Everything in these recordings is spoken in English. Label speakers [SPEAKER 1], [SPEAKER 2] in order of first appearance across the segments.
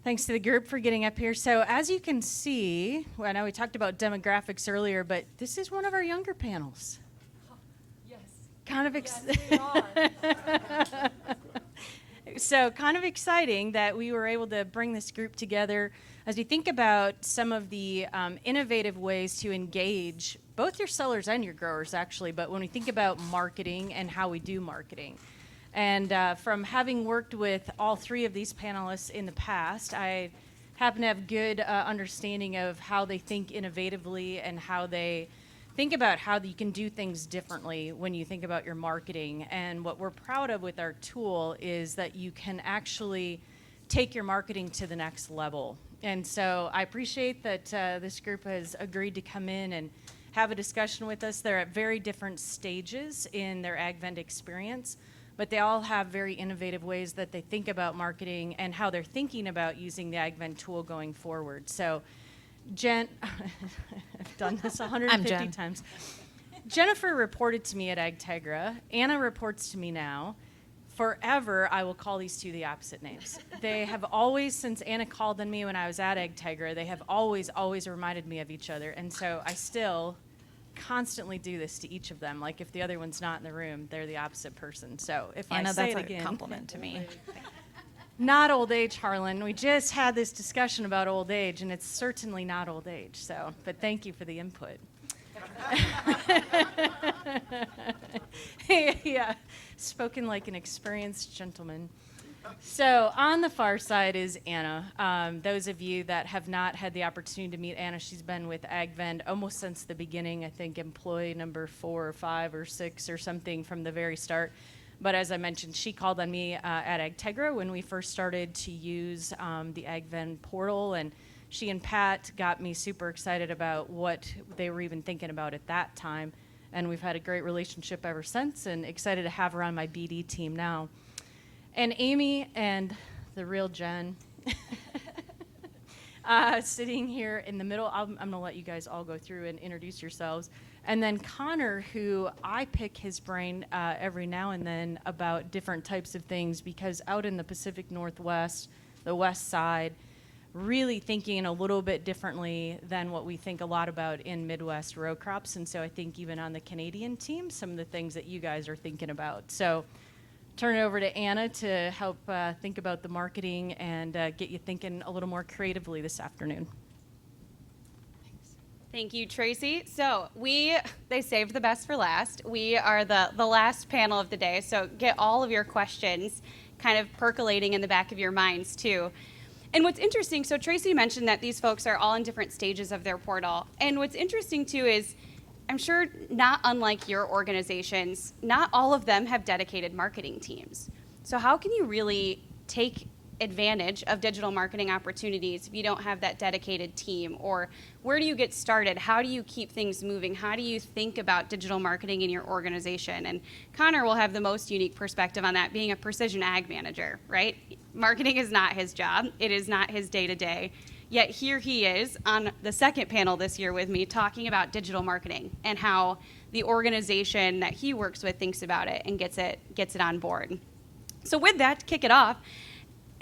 [SPEAKER 1] Thanks to the group for getting up here. So as you can see, well, I know we talked about demographics earlier, but this is one of our younger panels.
[SPEAKER 2] Yes.
[SPEAKER 1] Kind of
[SPEAKER 2] Yes, we are.
[SPEAKER 1] So kind of exciting that we were able to bring this group together as we think about some of the innovative ways to engage both your sellers and your growers, actually, but when we think about marketing and how we do marketing. And from having worked with all three of these panelists in the past, I happen to have good understanding of how they think innovatively and how they think about how you can do things differently when you think about your marketing. And what we're proud of with our tool is that you can actually take your marketing to the next level. And so I appreciate that this group has agreed to come in and have a discussion with us. They're at very different stages in their AgVend experience, but they all have very innovative ways that they think about marketing and how they're thinking about using the AgVend tool going forward. So Jen, I've done this 150 times. Jennifer reported to me at Agtegra. Anna reports to me now. Forever, I will call these two the opposite names. They have always, since Anna called on me when I was at Agtegra, they have always reminded me of each other. And so I still constantly do this to each of them. Like if the other one's not in the room, they're the opposite person. So if
[SPEAKER 3] Anna,
[SPEAKER 1] I say
[SPEAKER 3] that's
[SPEAKER 1] it again,
[SPEAKER 3] a compliment to me.
[SPEAKER 1] Not old age, Harlan. We just had this discussion about old age, and it's certainly not old age. So, but thank you for the input. Yeah, spoken like an experienced gentleman. So on the far side is Anna. Those of you that have not had the opportunity to meet Anna, she's been with AgVend almost since the beginning. I think employee number 4 or 5 or 6 or something from the very start. But as I mentioned, she called on me at Agtegra when we first started to use the AgVend portal, and she and Pat got me super excited about what they were even thinking about at that time. And we've had a great relationship ever since, and excited to have her on my BD team now. And Amy and the real Jen sitting here in the middle. I'm going to let you guys all go through and introduce yourselves. And then Connor, who I pick his brain every now and then about different types of things, because out in the Pacific Northwest, the west side, really thinking a little bit differently than what we think a lot about in Midwest row crops. And so I think even on the Canadian team, some of the things that you guys are thinking about. So turn it over to Anna to help think about the marketing and get you thinking a little more creatively this afternoon.
[SPEAKER 4] Thank you, Tracy. So they saved the best for last. We are the last panel of the day, so get all of your questions kind of percolating in the back of your minds too. And what's interesting, so Tracy mentioned that these folks are all in different stages of their portal. And what's interesting too is, I'm sure not unlike your organizations, not all of them have dedicated marketing teams. So how can you really take advantage of digital marketing opportunities if you don't have that dedicated team? Or where do you get started? How do you keep things moving? How do you think about digital marketing in your organization? And Connor will have the most unique perspective on that, being a precision ag manager, right? Marketing is not his job. It is not his day-to-day. Yet here he is on the second panel this year with me talking about digital marketing and how the organization that he works with thinks about it and gets it on board. So with that, to kick it off,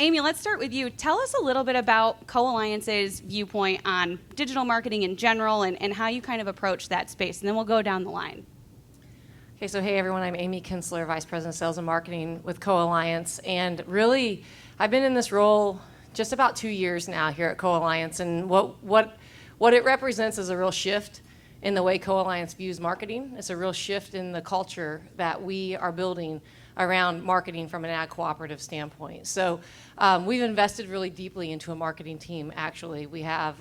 [SPEAKER 4] Amy, let's start with you. Tell us a little bit about Co-Alliance's viewpoint on digital marketing in general and how you kind of approach that space, and then we'll go down the line.
[SPEAKER 2] Okay, so hey everyone, I'm Amy Kinsler, Vice President of Sales and Marketing with Co-Alliance, and really, I've been in this role just about 2 years now here at Co-Alliance, and what it represents is a real shift in the way Co-Alliance views marketing. It's a real shift in the culture that we are building around marketing from an ag cooperative standpoint. So we've invested really deeply into a marketing team, actually. We have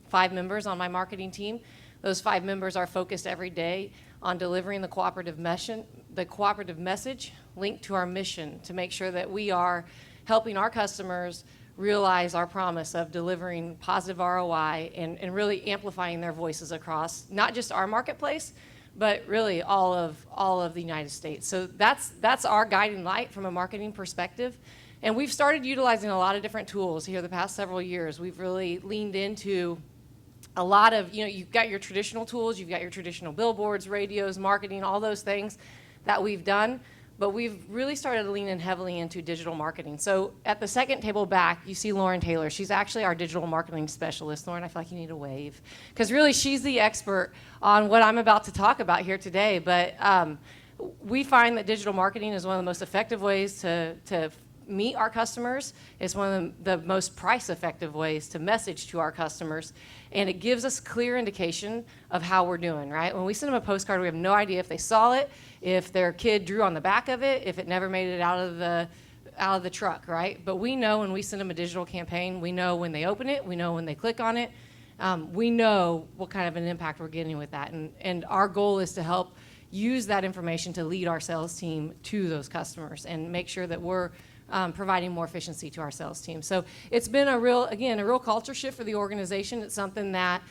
[SPEAKER 2] 5 members on my marketing team. Those 5 members are focused every day on delivering the cooperative message linked to our mission to make sure that we are helping our customers realize our promise of delivering positive ROI and really amplifying their voices across not just our marketplace, but really all of the United States. So that's our guiding light from a marketing perspective. And we've started utilizing a lot of different tools here the past several years. We've really leaned into a lot of, you've got your traditional tools, you've got your traditional billboards, radios, marketing, all those things that we've done. but we've really started leaning heavily into digital marketing. So at the second table back, you see Lauren Taylor. She's actually our digital marketing specialist. Lauren, I feel like you need a wave, because really she's the expert on what I'm about to talk about here today. But we find that digital marketing is one of the most effective ways to meet our customers. It's one of the most price-effective ways to message to our customers, and it gives us clear indication of how we're doing, right? When we send them a postcard, we have no idea if they saw it, if their kid drew on the back of it, if it never made it out of the truck, right? But we know when we send them a digital campaign, we know when they open it, we know when they click on it, we know what kind of an impact we're getting with that, and our goal is to help use that information to lead our sales team to those customers and make sure that we're providing more efficiency to our sales team. So it's been a real culture shift for the organization. It's something that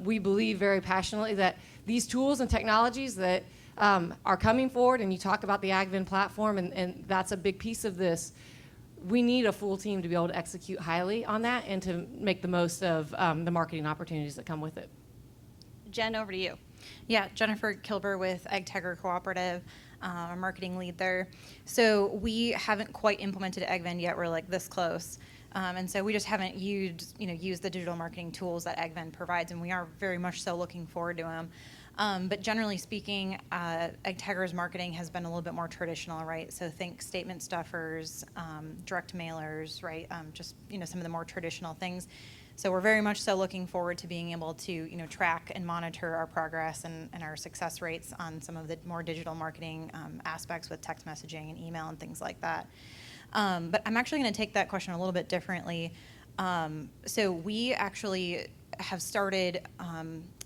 [SPEAKER 2] we believe very passionately, that these tools and technologies that are coming forward, and you talk about the AgVend platform, and that's a big piece of this. We need a full team to be able to execute highly on that and to make the most of the marketing opportunities that come with it.
[SPEAKER 4] Jen, over to you.
[SPEAKER 3] Yeah, Jennifer Kilber with Agtegra Cooperative, a marketing lead there. So we haven't quite implemented AgVend yet. We're like this close. And so we just haven't used the digital marketing tools that AgVend provides, and we are very much so looking forward to them. But generally speaking, Agtegra's marketing has been a little bit more traditional, right? So think statement stuffers, direct mailers, right? Just some of the more traditional things. So we're very much so looking forward to being able to track and monitor our progress and our success rates on some of the more digital marketing aspects with text messaging and email and things like that. But I'm actually going to take that question a little bit differently. So we actually have started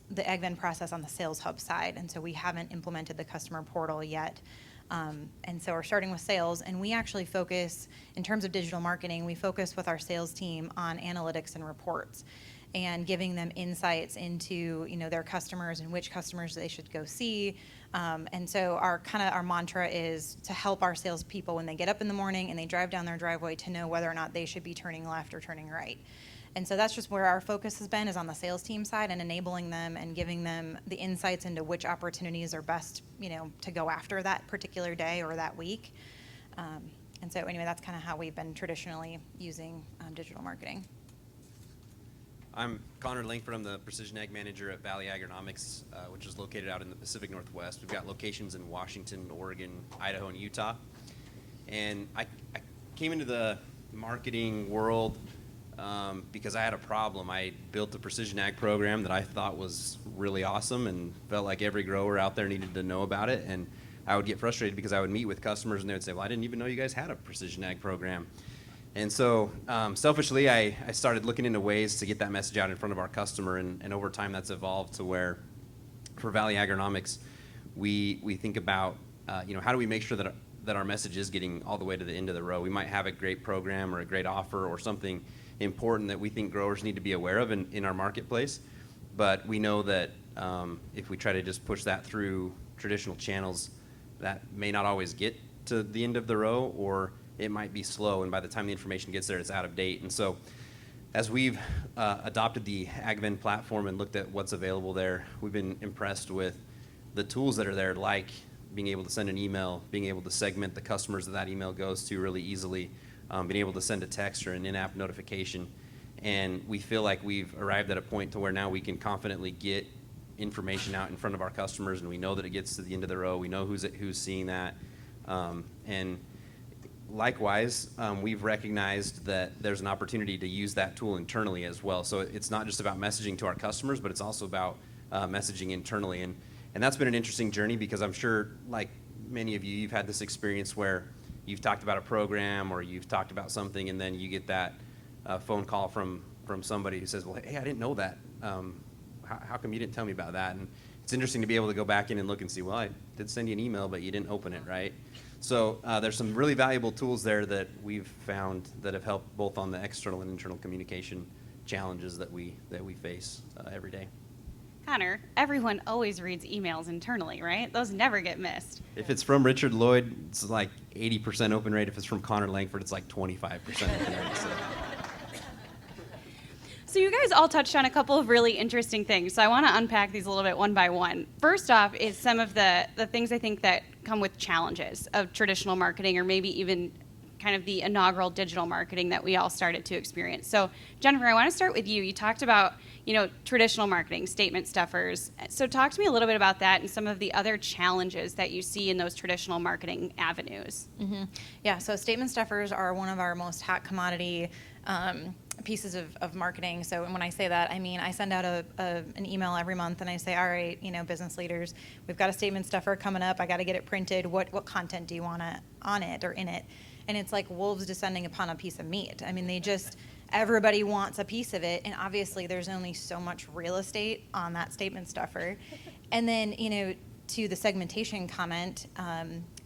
[SPEAKER 3] the AgVend process on the Sales Hub side, and so we haven't implemented the customer portal yet. And so we're starting with sales, and we actually focus, in terms of digital marketing, we focus with our sales team on analytics and reports and giving them insights into their customers and which customers they should go see. And so our mantra is to help our salespeople when they get up in the morning and they drive down their driveway to know whether or not they should be turning left or turning right. And so that's just where our focus has been, is on the sales team side and enabling them and giving them the insights into which opportunities are best, to go after that particular day or that week. And so anyway, that's kind of how we've been traditionally using digital marketing.
[SPEAKER 5] I'm Connor Lankford. I'm the Precision Ag Manager at Valley Agronomics, which is located out in the Pacific Northwest. We've got locations in Washington, Oregon, Idaho, and Utah. And I came into the marketing world because I had a problem. I built a precision ag program that I thought was really awesome and felt like every grower out there needed to know about it. And I would get frustrated because I would meet with customers and they would say, well, I didn't even know you guys had a precision ag program. And so selfishly, I started looking into ways to get that message out in front of our customer. And over time, that's evolved to where for Valley Agronomics, we think about, how do we make sure that our message is getting all the way to the end of the row. We might have a great program or a great offer or something important that we think growers need to be aware of in our marketplace, but we know that if we try to just push that through traditional channels, that may not always get to the end of the row, or it might be slow, and by the time the information gets there, it's out of date. And so as we've adopted the AgVend platform and looked at what's available there, we've been impressed with the tools that are there, like being able to send an email, being able to segment the customers that email goes to really easily, being able to send a text or an in-app notification. And we feel like we've arrived at a point to where now we can confidently get information out in front of our customers, and we know that it gets to the end of the row. We know who's seeing that. And likewise, we've recognized that there's an opportunity to use that tool internally as well. So it's not just about messaging to our customers, but it's also about messaging internally. And that's been an interesting journey, because I'm sure, like many of you, you've had this experience where you've talked about a program or you've talked about something, and then you get that phone call from somebody who says, well, hey, I didn't know that. How come you didn't tell me about that? And it's interesting to be able to go back in and look and see, well, I did send you an email, but you didn't open it, right? So there's some really valuable tools there that we've found that have helped both on the external and internal communication challenges that we face every day.
[SPEAKER 4] Connor, everyone always reads emails internally, right? Those never get missed.
[SPEAKER 5] If it's from Richard Lloyd, it's like 80% open rate. If it's from Connor Lankford, it's like 25% open rate.
[SPEAKER 4] So you guys all touched on a couple of really interesting things. So I want to unpack these a little bit one by one. First off is some of the things I think that come with challenges of traditional marketing, or maybe even kind of the inaugural digital marketing that we all started to experience. So Jennifer, I want to start with you. You talked about, traditional marketing, statement stuffers. So talk to me a little bit about that and some of the other challenges that you see in those traditional marketing avenues.
[SPEAKER 3] Mm-hmm. Yeah, so statement stuffers are one of our most hot commodity pieces of marketing. So when I say that, I mean I send out an email every month and I say, all right, business leaders, we've got a statement stuffer coming up. I got to get it printed. What content do you want on it or in it? And it's like wolves descending upon a piece of meat. I mean, everybody wants a piece of it, and obviously there's only so much real estate on that statement stuffer. And then, to the segmentation comment,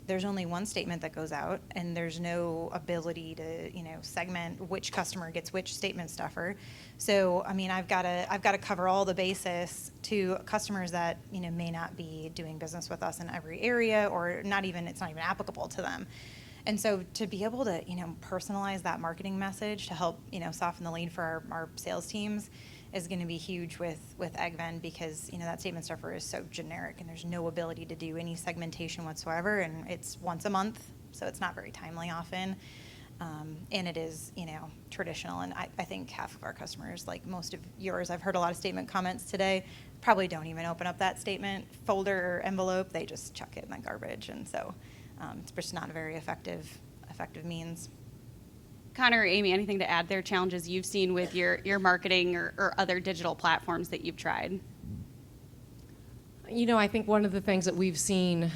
[SPEAKER 3] there's only one statement that goes out, and there's no ability to, segment which customer gets which statement stuffer. So, I mean, I've got to cover all the bases to customers that, may not be doing business with us in every area, or it's not even applicable to them. And so to be able to, personalize that marketing message to help, soften the lead for our sales teams is going to be huge with AgVend, because, that statement stuffer is so generic and there's no ability to do any segmentation whatsoever. And it's once a month, so it's not very timely often. And it is, traditional. And I think half of our customers, like most of yours, I've heard a lot of statement comments today, probably don't even open up that statement folder or envelope. They just chuck it in the garbage. And so it's just not a very effective means.
[SPEAKER 4] Connor or Amy, anything to add there? Challenges you've seen with your marketing or other digital platforms that you've tried?
[SPEAKER 2] I think one of the things that we've seen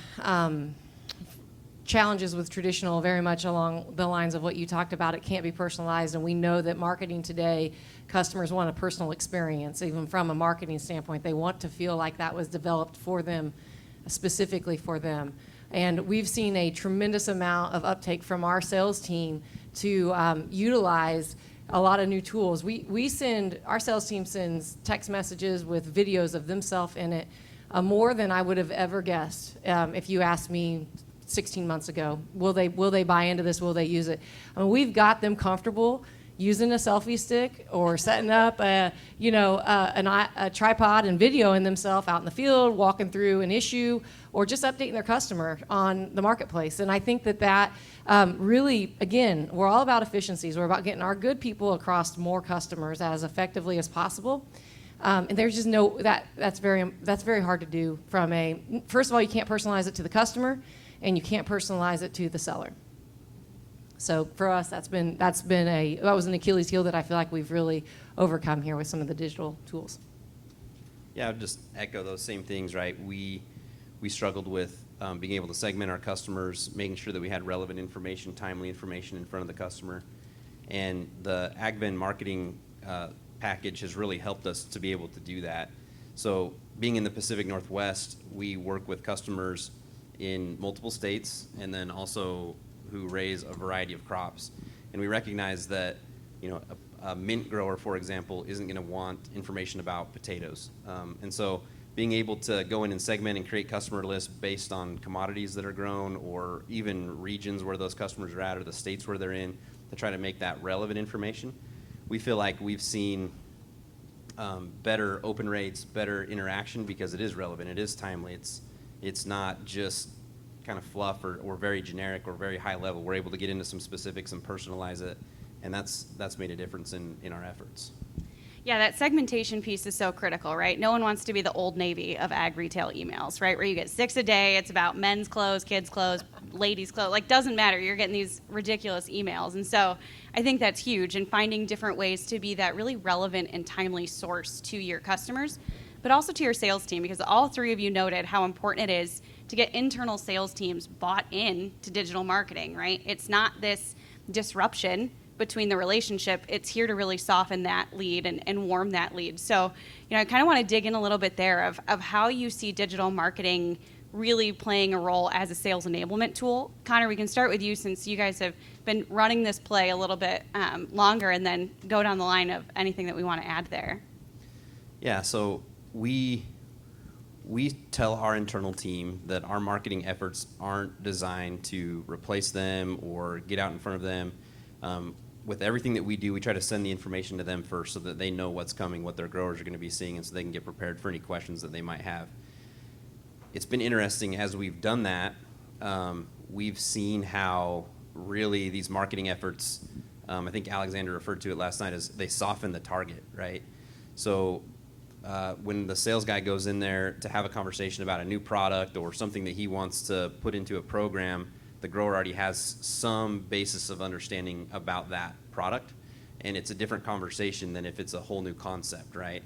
[SPEAKER 2] challenges with traditional, very much along the lines of what you talked about. It can't be personalized, and we know that marketing today, customers want a personal experience. Even from a marketing standpoint, they want to feel like that was developed for them, specifically for them. And we've seen a tremendous amount of uptake from our sales team to utilize a lot of new tools. Our sales team sends text messages with videos of themselves in it, more than I would have ever guessed if you asked me 16 months ago. Will they buy into this? Will they use it? I mean, we've got them comfortable using a selfie stick or setting up a tripod and videoing themselves out in the field, walking through an issue, or just updating their customer on the marketplace. And I think that really, again, we're all about efficiencies. We're about getting our good people across more customers as effectively as possible. And there's just that's very hard to do first of all, you can't personalize it to the customer, and you can't personalize it to the seller. So for us, that was an Achilles heel that I feel like we've really overcome here with some of the digital tools.
[SPEAKER 5] Yeah, I'd just echo those same things, right? We struggled with being able to segment our customers, making sure that we had relevant information, timely information in front of the customer. And the AgVend marketing package has really helped us to be able to do that. So being in the Pacific Northwest, we work with customers in multiple states, and then also who raise a variety of crops. And we recognize that, a mint grower, for example, isn't going to want information about potatoes. And so being able to go in and segment and create customer lists based on commodities that are grown, or even regions where those customers are at, or the states where they're in, to try to make that relevant information, we feel like we've seen better open rates, better interaction, because it is relevant, it is timely, it's not just kind of fluff or very generic or very high level. We're able to get into some specifics and personalize it, and that's made a difference in our efforts.
[SPEAKER 4] Yeah, that segmentation piece is so critical, right? No one wants to be the Old Navy of ag retail emails, right? Where you get 6 a day, it's about men's clothes, kids' clothes, ladies' clothes, like doesn't matter. You're getting these ridiculous emails. And so I think that's huge, and finding different ways to be that really relevant and timely source to your customers, but also to your sales team, because all three of you noted how important it is to get internal sales teams bought in to digital marketing, right? It's not this disruption between the relationship. It's here to really soften that lead and warm that lead. So, I kind of want to dig in a little bit there of how you see digital marketing really playing a role as a sales enablement tool. Connor, we can start with you, since you guys have been running this play a little bit longer, and then go down the line of anything that we want to add there.
[SPEAKER 5] Yeah, so we tell our internal team that our marketing efforts aren't designed to replace them or get out in front of them. with everything that we do, we try to send the information to them first so that they know what's coming, what their growers are going to be seeing, and so they can get prepared for any questions that they might have. It's been interesting as we've done that. We've seen how really these marketing efforts, I think Alexander referred to it last night, as they soften the target, right? So when the sales guy goes in there to have a conversation about a new product or something that he wants to put into a program, the grower already has some basis of understanding about that product, and it's a different conversation than if it's a whole new concept, right?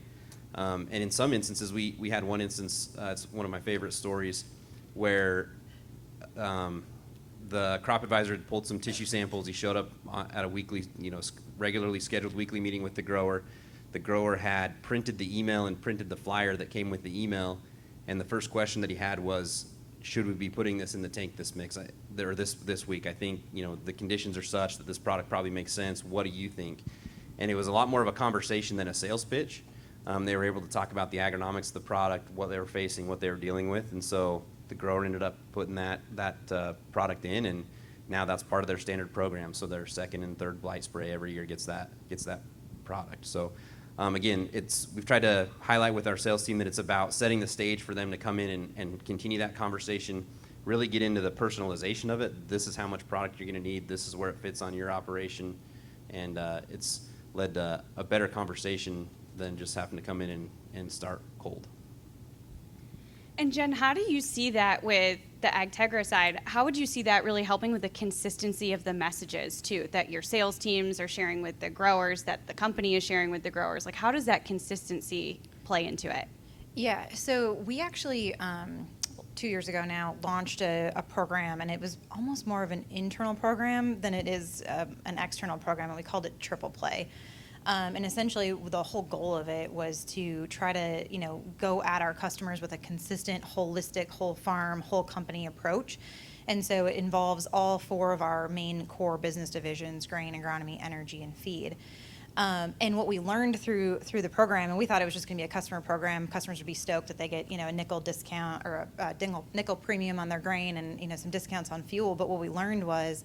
[SPEAKER 5] And in some instances, we had one instance, it's one of my favorite stories, where the crop advisor had pulled some tissue samples. He showed up at a weekly, regularly scheduled weekly meeting with the grower. The grower had printed the email and printed the flyer that came with the email, and the first question that he had was, should we be putting this in the tank this week? I think the conditions are such that this product probably makes sense. What do you think? And it was a lot more of a conversation than a sales pitch. They were able to talk about the agronomics of the product, what they were facing, what they were dealing with, and so the grower ended up putting that product in, and now that's part of their standard program. So their second and third blight spray every year gets that product. So again, we've tried to highlight with our sales team that it's about setting the stage for them to come in and continue that conversation, really get into the personalization of it. This is how much product you're going to need. This is where it fits on your operation, and it's led to a better conversation than just having to come in and start cold.
[SPEAKER 4] And Jen, how do you see that with the Agtegra side? How would you see that really helping with the consistency of the messages too, that your sales teams are sharing with the growers, that the company is sharing with the growers? Like, how does that consistency play into it?
[SPEAKER 3] Yeah, so we actually 2 years ago now launched a program, and it was almost more of an internal program than it is an external program, and we called it Triple Play. And essentially, the whole goal of it was to try to, go at our customers with a consistent, holistic, whole farm, whole company approach. And so it involves all 4 of our main core business divisions: grain, agronomy, energy, and feed. And what we learned through the program, and we thought it was just going to be a customer program. Customers would be stoked that they get, a nickel discount or a nickel premium on their grain, and some discounts on fuel. But what we learned was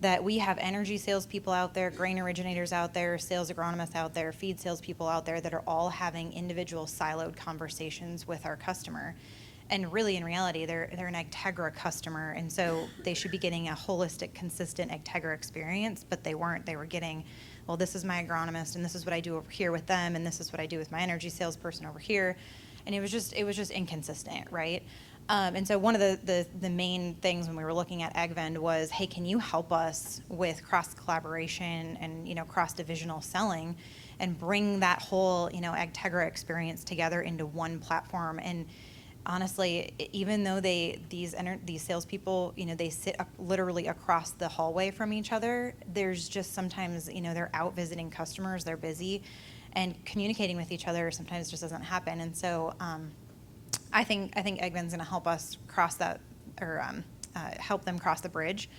[SPEAKER 3] that we have energy salespeople out there, grain originators out there, sales agronomists out there, feed salespeople out there that are all having individual siloed conversations with our customer. And really, in reality, they're an Agtegra customer, and so they should be getting a holistic, consistent Agtegra experience, but they weren't. They were getting, well, this is my agronomist, and this is what I do over here with them, and this is what I do with my energy salesperson over here. And it was just inconsistent, right? And so one of the main things when we were looking at AgVend was, hey, can you help us with cross collaboration and cross divisional selling, and bring that whole Agtegra experience together into one platform? And honestly, even though these salespeople they sit literally across the hallway from each other, there's just sometimes they're out visiting customers, they're busy, and communicating with each other sometimes just doesn't happen. And so I think AgVend's going to help us cross that, or help them cross the bridge,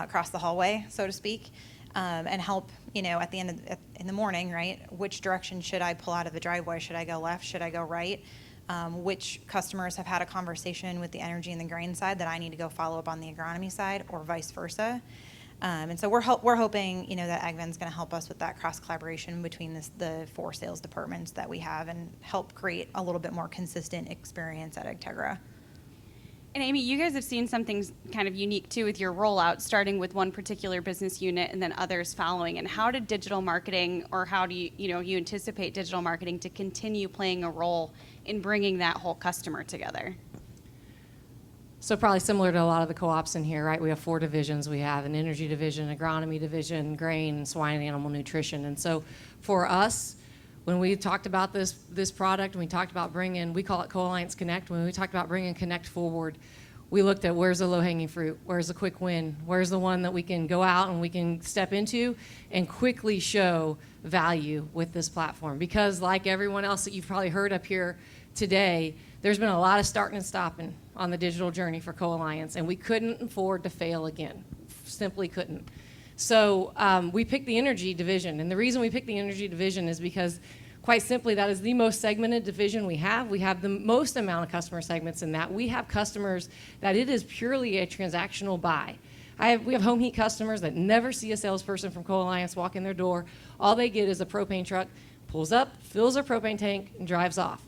[SPEAKER 3] cross the hallway, so to speak, and help at the end in the morning, right? Which direction should I pull out of the driveway? Should I go left? Should I go right? Which customers have had a conversation with the energy and the grain side that I need to go follow up on the agronomy side, or vice versa? And so we're hoping that AgVend's going to help us with that cross collaboration between the 4 sales departments that we have, and help create a little bit more consistent experience at Agtegra.
[SPEAKER 4] And Amy, you guys have seen something kind of unique too with your rollout, starting with one particular business unit and then others following. And how did digital marketing, or how do you anticipate digital marketing to continue playing a role in bringing that whole customer together?
[SPEAKER 2] So probably similar to a lot of the co-ops in here, right? We have 4 divisions. We have an energy division, agronomy division, grain, swine, and animal nutrition. And so for us, when we talked about this product, and we talked about we call it Co-Alliance Connect, when we talked about bringing Connect forward, we looked at where's the low-hanging fruit, where's the quick win, where's the one that we can go out and we can step into and quickly show value with this platform. Because like everyone else that you've probably heard up here today, there's been a lot of starting and stopping on the digital journey for Co-Alliance, and we couldn't afford to fail again. Simply couldn't. So we picked the energy division, and the reason we picked the energy division is because, quite simply, that is the most segmented division we have. We have the most amount of customer segments in that. We have customers that it is purely a transactional buy. We have home heat customers that never see a salesperson from Co-Alliance walk in their door. All they get is a propane truck, pulls up, fills their propane tank, and drives off.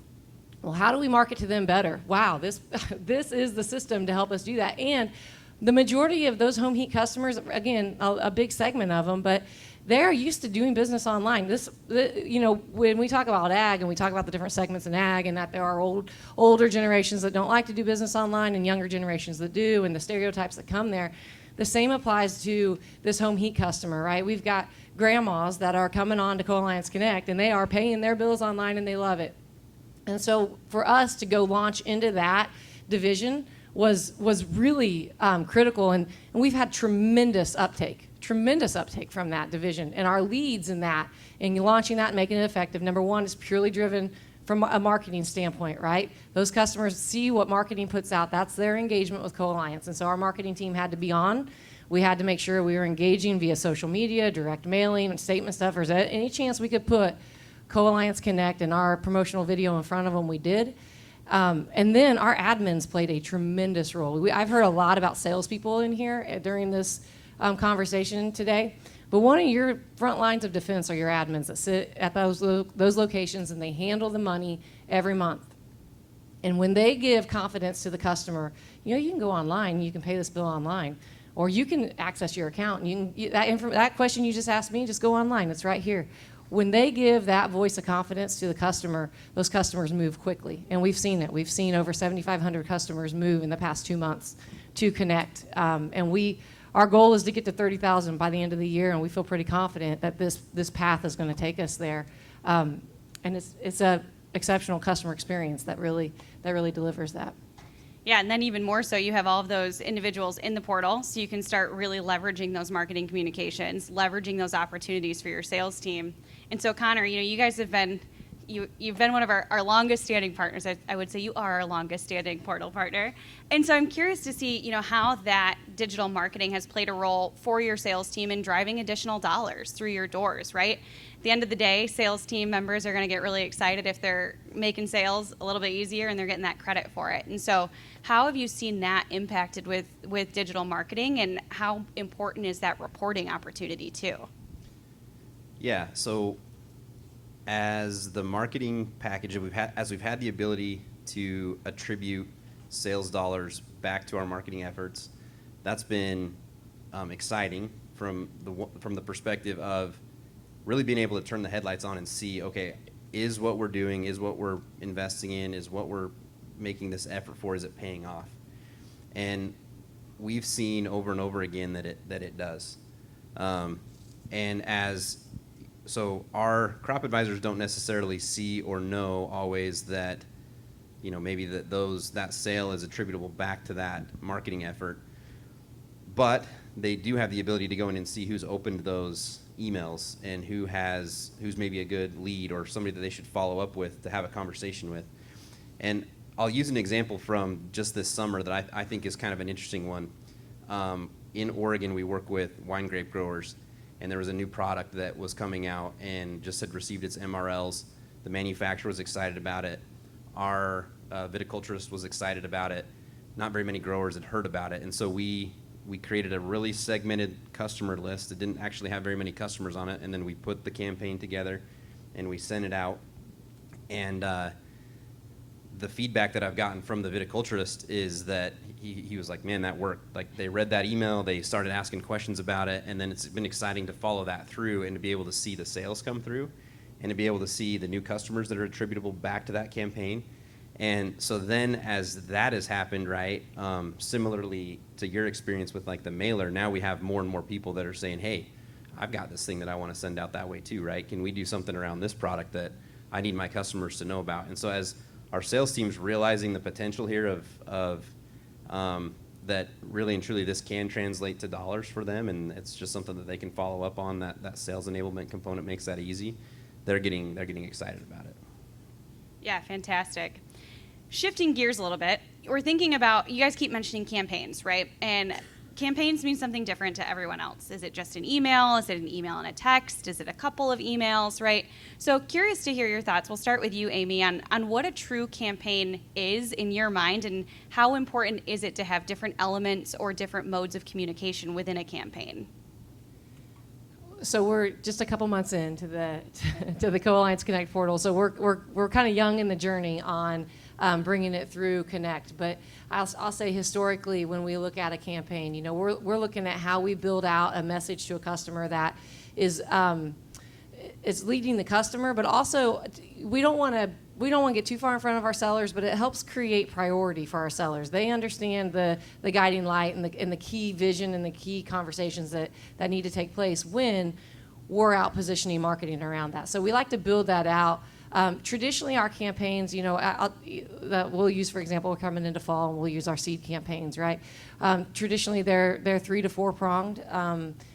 [SPEAKER 2] Well, how do we market to them better? Wow, this is the system to help us do that. And the majority of those home heat customers, again, a big segment of them, but they're used to doing business online. When we talk about ag and we talk about the different segments in ag and that there are older generations that don't like to do business online and younger generations that do, and the stereotypes that come there, the same applies to this home heat customer, right? We've got grandmas that are coming on to Co-Alliance Connect, and they are paying their bills online, and they love it. And so for us to go launch into that division was really critical, and we've had tremendous uptake from that division. And our leads in that, and launching that and making it effective, number one, is purely driven from a marketing standpoint, right? Those customers see what marketing puts out. That's their engagement with Co-Alliance. And so our marketing team had to be on. We had to make sure we were engaging via social media, direct mailing, and statement stuff. Or any chance we could put Co-Alliance Connect and our promotional video in front of them, we did. And then our admins played a tremendous role. I've heard a lot about salespeople in here during this conversation today. But one of your front lines of defense are your admins that sit at those locations, and they handle the money every month. And when they give confidence to the customer, you can go online, you can pay this bill online, or you can access your account. And that question you just asked me, just go online. It's right here. When they give that voice of confidence to the customer, those customers move quickly. And we've seen it. We've seen over 7,500 customers move in the past 2 months to Connect. Our goal is to get to 30,000 by the end of the year, and we feel pretty confident that this path is going to take us there. And it's a exceptional customer experience that really delivers that.
[SPEAKER 4] Yeah, and then even more so, you have all of those individuals in the portal, so you can start really leveraging those marketing communications, leveraging those opportunities for your sales team. And so, Connor, you guys have been you've been one of our longest standing partners. I would say you are our longest standing portal partner. And so I'm curious to see, how that digital marketing has played a role for your sales team in driving additional dollars through your doors, right? At the end of the day, sales team members are going to get really excited if they're making sales a little bit easier and they're getting that credit for it. And so how have you seen that impacted with digital marketing, and how important is that reporting opportunity too?
[SPEAKER 5] Yeah, so as the marketing package, as we've had the ability to attribute sales dollars back to our marketing efforts, that's been exciting from the perspective of really being able to turn the headlights on and see, okay, is what we're doing, is what we're investing in, is what we're making this effort for, is it paying off? And we've seen over and over again that it does. So our crop advisors don't necessarily see or know always that, maybe that sale is attributable back to that marketing effort, but they do have the ability to go in and see who's opened those emails and who's maybe a good lead or somebody that they should follow up with to have a conversation with. And I'll use an example from just this summer that I think is kind of an interesting one. In Oregon, we work with wine grape growers, and there was a new product that was coming out and just had received its MRLs. The manufacturer was excited about it. Our viticulturist was excited about it. Not very many growers had heard about it, and so we created a really segmented customer list. It didn't actually have very many customers on it, and then we put the campaign together and we sent it out. And the feedback that I've gotten from the viticulturist is that he was like, man, that worked. Like, they read that email, they started asking questions about it, and then it's been exciting to follow that through and to be able to see the sales come through and to be able to see the new customers that are attributable back to that campaign. And so then as that has happened, right, similarly to your experience with like the mailer, now we have more and more people that are saying, hey, I've got this thing that I want to send out that way too, right? Can we do something around this product that I need my customers to know about? And so as our sales team's realizing the potential here of that really and truly this can translate to dollars for them, and it's just something that they can follow up on, that sales enablement component makes that easy, they're getting excited about it.
[SPEAKER 4] Yeah, fantastic. Shifting gears a little bit, we're thinking about, you guys keep mentioning campaigns, right? And campaigns mean something different to everyone else. Is it just an email? Is it an email and a text? Is it a couple of emails, right? So curious to hear your thoughts. We'll start with you, Amy, on what a true campaign is in your mind, and how important is it to have different elements or different modes of communication within a campaign?
[SPEAKER 2] So we're just a couple months into the to the Co-Alliance Connect portal. So we're kind of young in the journey on bringing it through Connect. But I'll say historically, when we look at a campaign, you know, we're looking at how we build out a message to a customer that is leading the customer, but also we don't want to get too far in front of our sellers, but it helps create priority for our sellers. They understand the guiding light and the key vision and the key conversations that need to take place when we're out positioning marketing around that. So we like to build that out. Traditionally, our campaigns, you know, that we'll use, for example, we're coming into fall and we'll use our seed campaigns, right? Traditionally, they're 3 to 4 pronged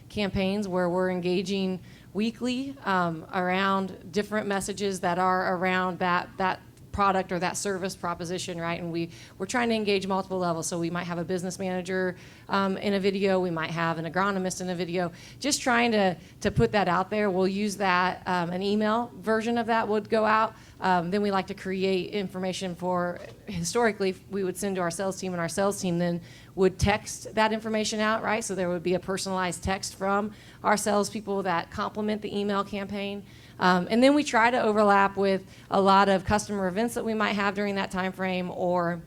[SPEAKER 2] campaigns where we're engaging weekly around different messages that are around that product or that service proposition, right? And we're trying to engage multiple levels. So we might have a business manager in a video. We might have an agronomist in a video. Just trying to put that out there. We'll use that. An email version of that would go out. Then we like to create information for, historically, we would send to our sales team, and our sales team then would text that information out, right? So there would be a personalized text from our salespeople that complement the email campaign. And then we try to overlap with a lot of customer events that we might have during that time frame, or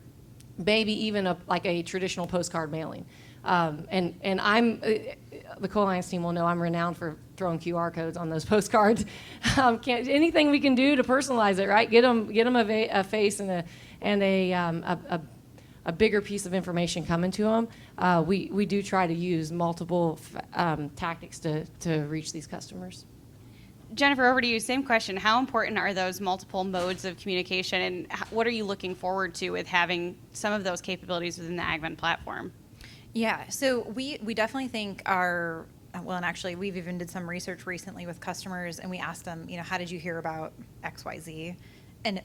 [SPEAKER 2] maybe even like a traditional postcard mailing. And I'm the Co-Alliance team will know I'm renowned for throwing QR codes on those postcards. Anything we can do to personalize it, right? Get them a face and a bigger piece of information coming to them. We do try to use multiple tactics to reach these customers.
[SPEAKER 4] Jennifer, over to you. Same question. How important are those multiple modes of communication, and what are you looking forward to with having some of those capabilities within the AgVend platform?
[SPEAKER 3] Yeah, so we definitely think and actually we've even did some research recently with customers, and we asked them, you know, how did you hear about XYZ? And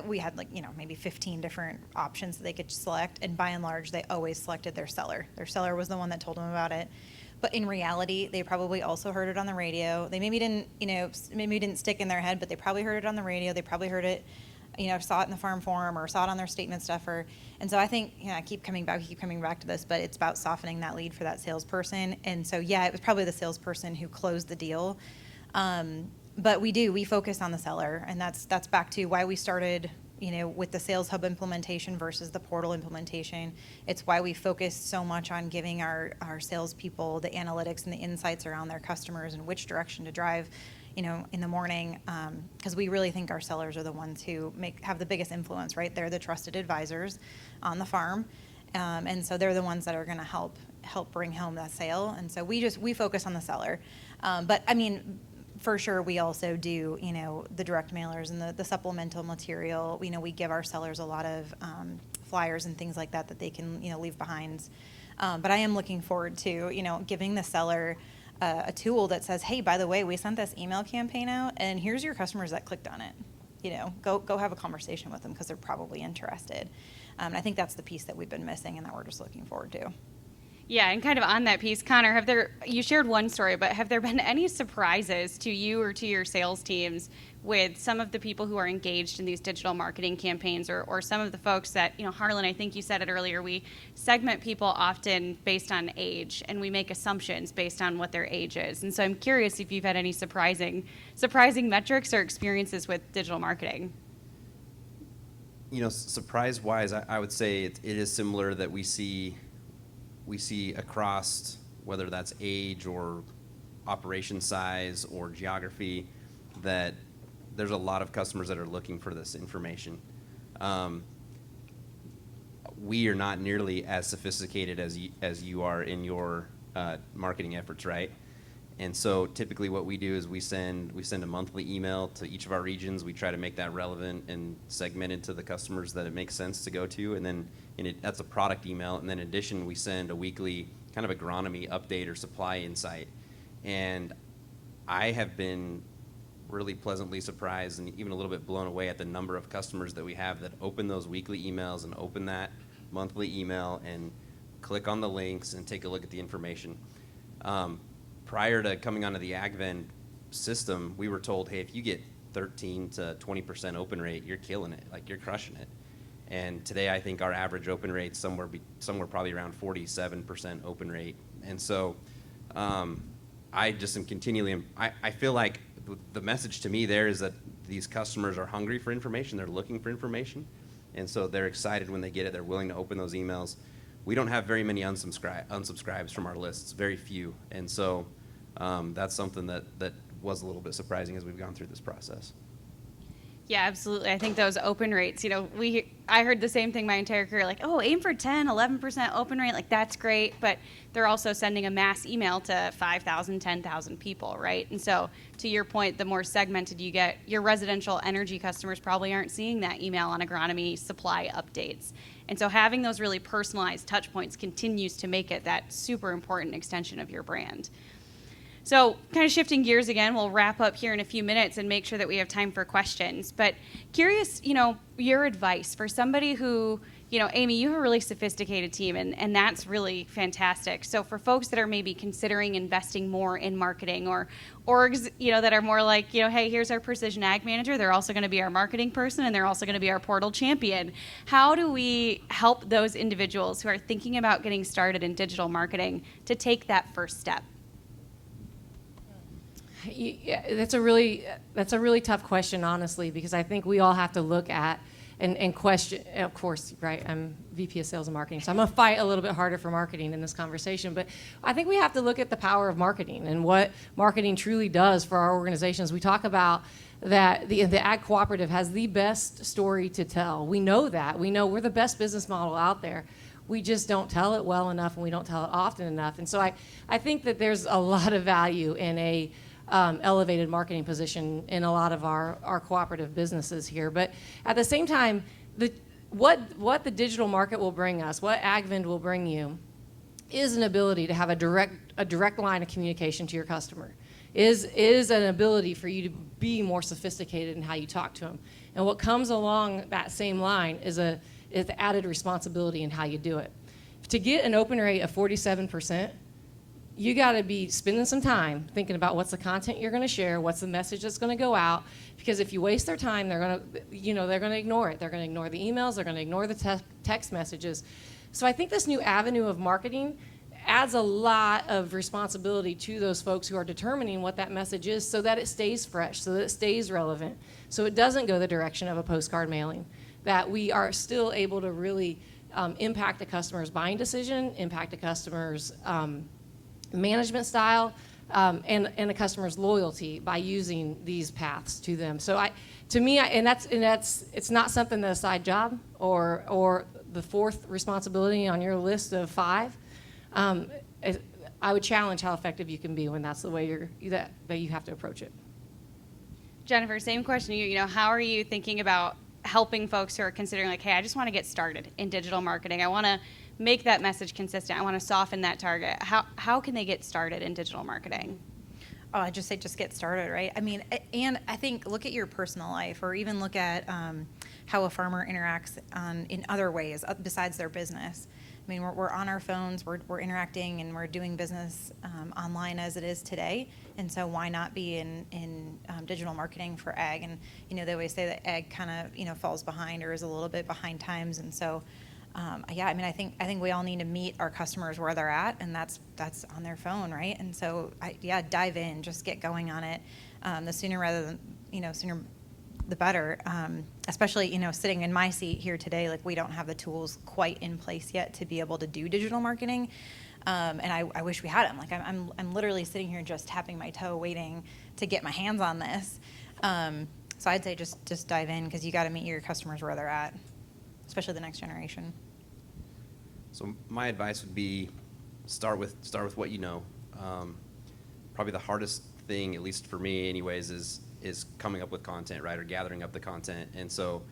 [SPEAKER 3] we had maybe 15 different options that they could select, and by and large, they always selected their seller. Their seller was the one that told them about it. But in reality, they probably also heard it on the radio. They maybe didn't stick in their head, but they probably heard it on the radio. They probably heard it, saw it in the farm forum or saw it on their statement stuffer. And so I think, I keep coming back to this, but it's about softening that lead for that salesperson. And so, yeah, it was probably the salesperson who closed the deal. But we focus on the seller, and that's back to why we started, with the Sales Hub implementation versus the portal implementation. It's why we focus so much on giving our salespeople the analytics and the insights around their customers and which direction to drive, in the morning, because we really think our sellers are the ones who have the biggest influence, right? They're the trusted advisors on the farm, and so they're the ones that are going to help bring home that sale. And so we focus on the seller, but I mean, for sure, we also do, the direct mailers and the supplemental material. We give our sellers a lot of flyers and things like that they can, leave behind. But I am looking forward to, giving the seller a tool that says, hey, by the way, we sent this email campaign out, and here's your customers that clicked on it. Go have a conversation with them because they're probably interested. I think that's the piece that we've been missing and that we're just looking forward to.
[SPEAKER 4] Yeah, and kind of on that piece, Connor, you shared one story, but have there been any surprises to you or to your sales teams with some of the people who are engaged in these digital marketing campaigns, or some of the folks that, Harlan, I think you said it earlier, we segment people often based on age, and we make assumptions based on what their age is. And so I'm curious if you've had any surprising metrics or experiences with digital marketing.
[SPEAKER 5] Surprise-wise, I would say it is similar that we see across, whether that's age or operation size or geography, that there's a lot of customers that are looking for this information. We are not nearly as sophisticated as you are in your marketing efforts, right? And so typically what we do is we send a monthly email to each of our regions. We try to make that relevant and segmented to the customers that it makes sense to go to. And then that's a product email. And then in addition, we send a weekly kind of agronomy update or supply insight. And I have been really pleasantly surprised and even a little bit blown away at the number of customers that we have that open those weekly emails and open that monthly email and click on the links, and take a look at the information. Prior to coming onto the AgVend system, we were told, hey, if you get 13 to 20% open rate, you're killing it, like you're crushing it. And today I think our average open rate's somewhere probably around 47% open rate. And so I just am continually, I feel like the message to me there is that these customers are hungry for information, they're looking for information, and so they're excited when they get it, they're willing to open those emails. We don't have very many unsubscribes from our lists, very few, and so that's something that was a little bit surprising as we've gone through this process.
[SPEAKER 4] Yeah, absolutely. I think those open rates, I heard the same thing my entire career, like, oh, aim for 10, 11% open rate, like that's great, but they're also sending a mass email to 5,000, 10,000 people, right? And so to your point, the more segmented you get, your residential energy customers probably aren't seeing that email on agronomy supply updates. And so having those really personalized touch points continues to make it that super important extension of your brand. So kind of shifting gears again, we'll wrap up here in a few minutes and make sure that we have time for questions. But curious, your advice for somebody who, Amy, you have a really sophisticated team, and that's really fantastic. So for folks that are maybe considering investing more in marketing, or orgs, that are more like, hey, here's our precision ag manager. They're also going to be our marketing person, and they're also going to be our portal champion. How do we help those individuals who are thinking about getting started in digital marketing to take that first step?
[SPEAKER 2] Yeah, that's a really tough question, honestly, because I think we all have to look at and question. Of course, right? I'm VP of Sales and Marketing, so I'm gonna fight a little bit harder for marketing in this conversation. But I think we have to look at the power of marketing and what marketing truly does for our organizations. We talk about that the Ag Cooperative has the best story to tell. We know that. We know we're the best business model out there. We just don't tell it well enough, and we don't tell it often enough. And so I think that there's a lot of value in a elevated marketing position in a lot of our cooperative businesses here. But at the same time, what the digital market will bring us, what AgVend will bring you, is an ability to have a direct line of communication to your customer, is an ability for you to be more sophisticated in how you talk to them. And what comes along that same line is the added responsibility in how you do it. To get an open rate of 47%, you got to be spending some time thinking about what's the content you're going to share, what's the message that's going to go out. Because if you waste their time, they're going to ignore it. They're going to ignore the emails. They're going to ignore the text messages. So I think this new avenue of marketing adds a lot of responsibility to those folks who are determining what that message is, so that it stays fresh, so that it stays relevant, so it doesn't go the direction of a postcard mailing. That we are still able to really impact a customer's buying decision, impact a customer's management style, and a customer's loyalty by using these paths to them. So it's not something that's a side job or the fourth responsibility on your list of 5. I would challenge how effective you can be when that's the way that you have to approach it.
[SPEAKER 4] Jennifer, same question to you. How are you thinking about helping folks who are considering, like, hey, I just want to get started in digital marketing. I want to make that message consistent. I want to soften that target. How can they get started in digital marketing?
[SPEAKER 3] Oh, I just say just get started, right? I mean, and I think look at your personal life, or even look at how a farmer interacts in other ways besides their business. I mean, we're on our phones, we're interacting, and we're doing business online as it is today. And so why not be in digital marketing for ag? And they always say that ag kind of falls behind or is a little bit behind times. And so I think we all need to meet our customers where they're at, and that's on their phone, right? And so dive in, just get going on it. The sooner rather than sooner the better. Especially sitting in my seat here today, like we don't have the tools quite in place yet to be able to do digital marketing, and I wish we had them. Like I'm literally sitting here just tapping my toe, waiting to get my hands on this. So I'd say just dive in, because you got to meet your customers where they're at, especially the next generation.
[SPEAKER 5] So my advice would be start with what you know. Probably the hardest thing, at least for me anyways, is coming up with content, right, or gathering up the content. And so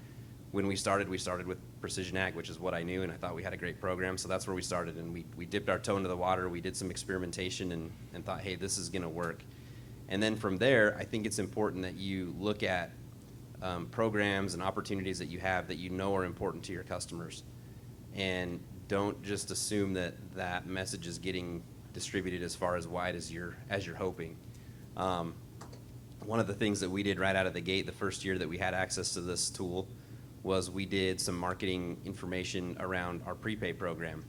[SPEAKER 5] when we started with Precision Ag, which is what I knew, and I thought we had a great program. So that's where we started, and we dipped our toe into the water. We did some experimentation and thought, hey, this is going to work. And then from there, I think it's important that you look at programs and opportunities that you have that are important to your customers, and don't just assume that that message is getting distributed as far as wide as you're hoping. One of the things that we did right out of the gate the first year that we had access to this tool was we did some marketing information around our prepay program.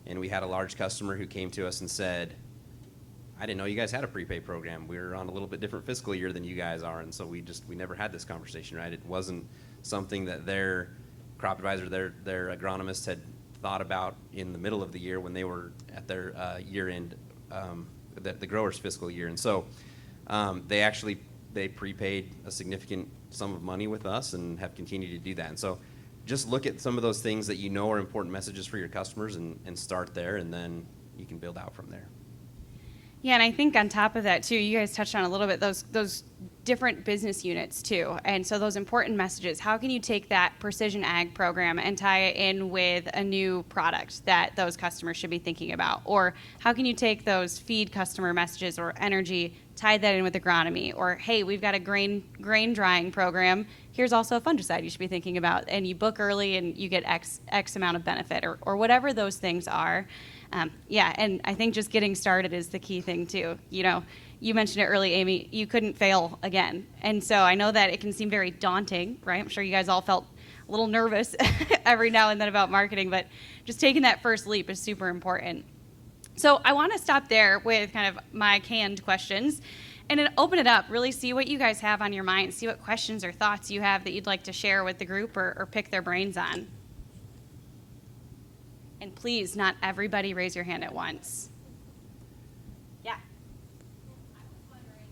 [SPEAKER 5] And we had a large customer who came to us and said, I didn't know you guys had a prepay program. We're on a little bit different fiscal year than you guys are, and so we never had this conversation, right? It wasn't something that their crop advisor, their agronomist had thought about in the middle of the year when they were at their year-end, the grower's fiscal year. And so they prepaid a significant sum of money with us and have continued to do that. And so just look at some of those things that you know are important messages for your customers and start there, and then you can build out from there.
[SPEAKER 4] Yeah, and I think on top of that too, you guys touched on a little bit those different business units too. And so those important messages, how can you take that precision ag program and tie it in with a new product that those customers should be thinking about? Or how can you take those feed customer messages or energy, tie that in with agronomy? Or hey, we've got a grain drying program. Here's also a fungicide you should be thinking about. And you book early and you get X amount of benefit, or whatever those things are. Yeah, and I think just getting started is the key thing too. You know, you mentioned it early, Amy, you couldn't fail again. And so I know that it can seem very daunting, right? I'm sure you guys all felt a little nervous every now and then about marketing, but just taking that first leap is super important. So I want to stop there with kind of my canned questions and then open it up, really see what you guys have on your mind, see what questions or thoughts you have that you'd like to share with the group or pick their brains on. And please, not everybody raise your hand at once. Yeah.
[SPEAKER 6] I was wondering,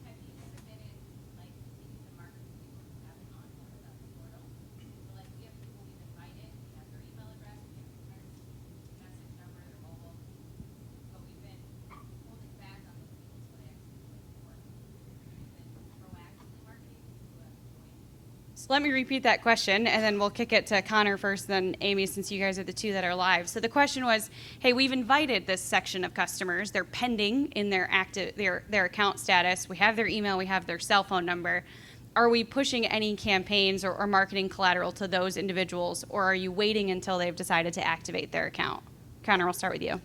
[SPEAKER 6] have you submitted, like, maybe some marketing people who haven't on the portal? So, like, we have people we've invited, we have their email address, we have their message number, their mobile, but we've been holding back on those people so they actually do it for us. We've been proactively marketing people who have joined.
[SPEAKER 4] So let me repeat that question, and then we'll kick it to Connor first, then Amy, since you guys are the two that are live. So the question was, hey, we've invited this section of customers. They're pending in their account status. We have their email. We have their cell phone number. Are we pushing any campaigns or marketing collateral to those individuals, or are you waiting until they've decided to activate their account? Connor, we'll start with you.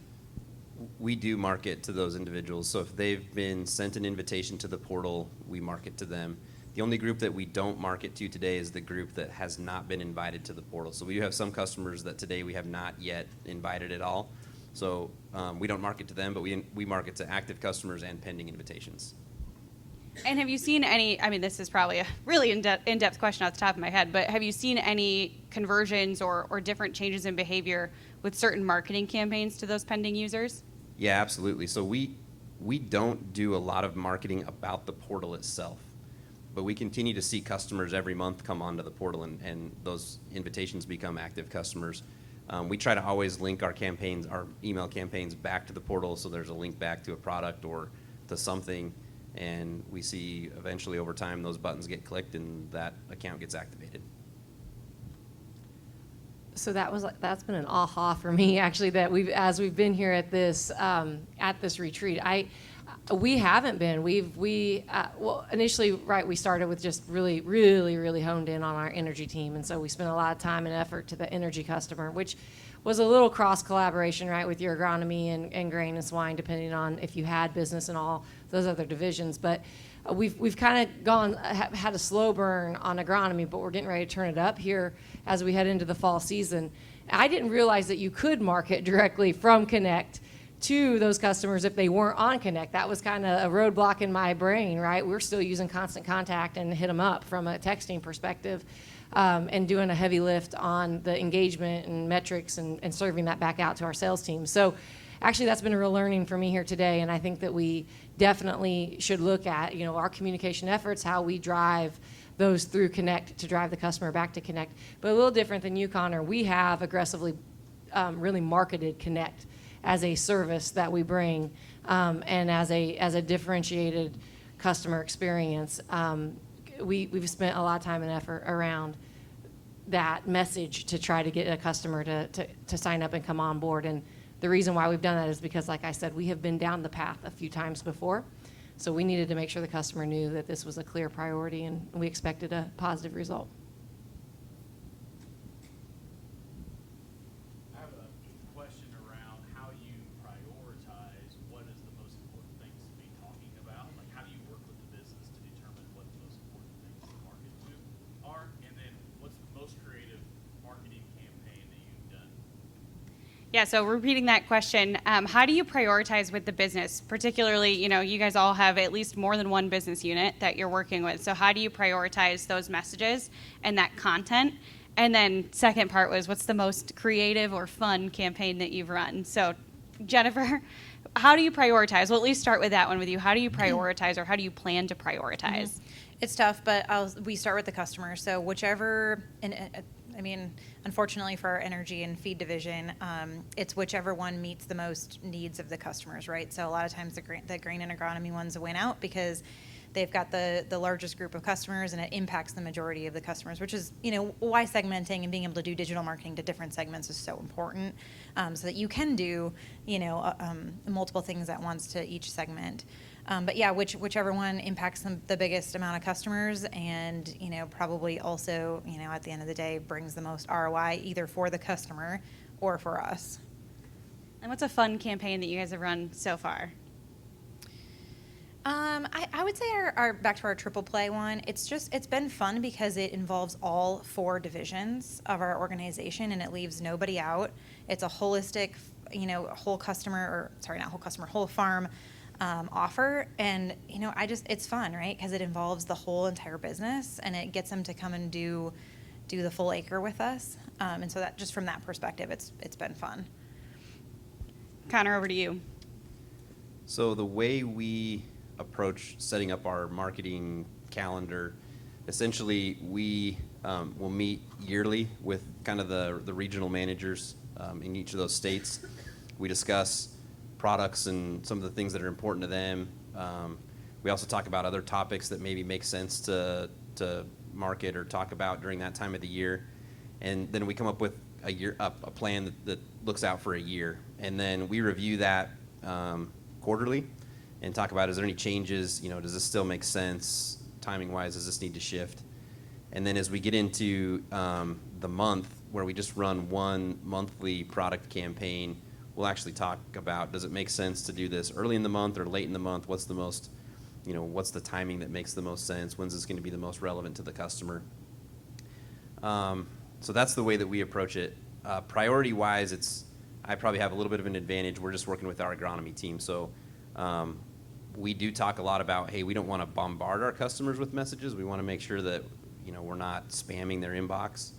[SPEAKER 5] We do market to those individuals. So if they've been sent an invitation to the portal, we market to them. The only group that we don't market to today is the group that has not been invited to the portal. So we do have some customers that today we have not yet invited at all. So we don't market to them, but we market to active customers and pending invitations.
[SPEAKER 4] And have you seen any, I mean, this is probably a really in-depth question off the top of my head, but have you seen any conversions or different changes in behavior with certain marketing campaigns to those pending users?
[SPEAKER 5] Yeah, absolutely. So we don't do a lot of marketing about the portal itself. But we continue to see customers every month come onto the portal, and those invitations become active customers. We try to always link our campaigns, our email campaigns, back to the portal, so there's a link back to a product or to something, and we see eventually over time those buttons get clicked and that account gets activated.
[SPEAKER 2] So that's been an aha for me, actually, that as we've been here at this retreat. We haven't been. Well, initially, right, we started with just really honed in on our energy team. And so we spent a lot of time and effort to the energy customer, which was a little cross collaboration, right, with your agronomy and grain and swine, depending on if you had business and all those other divisions. But we've kind of had a slow burn on agronomy, but we're getting ready to turn it up here as we head into the fall season. I didn't realize that you could market directly from Connect to those customers if they weren't on Connect. That was kind of a roadblock in my brain, right? We're still using Constant Contact and hit them up from a texting perspective, and doing a heavy lift on the engagement and metrics and serving that back out to our sales team. So actually that's been a real learning for me here today, and I think that we definitely should look at, our communication efforts, how we drive those through Connect to drive the customer back to Connect. But a little different than you, Connor, we have aggressively really marketed Connect as a service that we bring, and as a differentiated customer experience. We've spent a lot of time and effort around that message to try to get a customer to sign up and come on board. And the reason why we've done that is because, like I said, we have been down the path a few times before. So we needed to make sure the customer knew that this was a clear priority, and we expected a positive result.
[SPEAKER 7] I have a
[SPEAKER 4] Yeah, so repeating that question, how do you prioritize with the business? Particularly, you guys all have at least more than one business unit that you're working with. So how do you prioritize those messages and that content? And then second part was, what's the most creative or fun campaign that you've run? So Jennifer, how do you prioritize? Well, at least start with that one with you. How do you prioritize, or how do you plan to prioritize?
[SPEAKER 3] It's tough, but we start with the customer. So whichever, unfortunately for our energy and feed division, it's whichever one meets the most needs of the customers, right? So a lot of times the grain and agronomy ones win out because they've got the largest group of customers, and it impacts the majority of the customers, which is, why segmenting and being able to do digital marketing to different segments is so important, so that you can do, multiple things at once to each segment. But yeah, whichever one impacts the biggest amount of customers, and, probably also, at the end of the day, brings the most ROI either for the customer or for us.
[SPEAKER 4] And what's a fun campaign that you guys have run so far?
[SPEAKER 3] I would say our back to our triple play one, it's been fun because it involves all 4 divisions of our organization, and it leaves nobody out. It's a holistic, whole farm offer, and it's fun, right? Because it involves the whole entire business, and it gets them to come and do the full acre with us. And so that, just from that perspective, it's been fun.
[SPEAKER 4] Connor, over to you.
[SPEAKER 5] So the way we approach setting up our marketing calendar, essentially we will meet yearly with kind of the regional managers in each of those states. We discuss products and some of the things that are important to them. We also talk about other topics that maybe make sense to market or talk about during that time of the year. And then we come up with a plan that looks out for a year. And then we review that quarterly and talk about, is there any changes? Does this still make sense? Timing-wise, does this need to shift? And then as we get into the month, where we just run one monthly product campaign, we'll actually talk about, does it make sense to do this early in the month or late in the month? What's the most, what's the timing that makes the most sense? When's this going to be the most relevant to the customer? So that's the way that we approach it. Priority-wise, I probably have a little bit of an advantage. We're just working with our agronomy team. So we do talk a lot about, hey, we don't want to bombard our customers with messages. We want to make sure that, we're not spamming their inbox.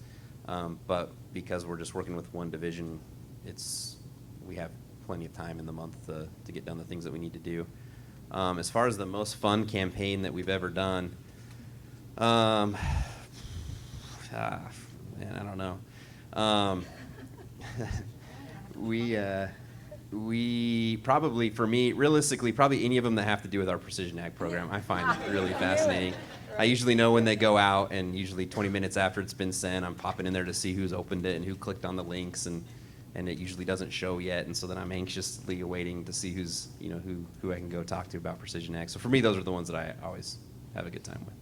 [SPEAKER 5] But because we're just working with one division, we have plenty of time in the month to get done the things that we need to do. As far as the most fun campaign that we've ever done, man, I don't know. We probably, for me, realistically, probably any of them that have to do with our precision ag program, I find really fascinating. I usually know when they go out, and usually 20 minutes after it's been sent, I'm popping in there to see who's opened it and who clicked on the links, and it usually doesn't show yet, and so then I'm anxiously awaiting to see who's, who I can go talk to about precision ag. So for me, those are the ones that I always have a good time with.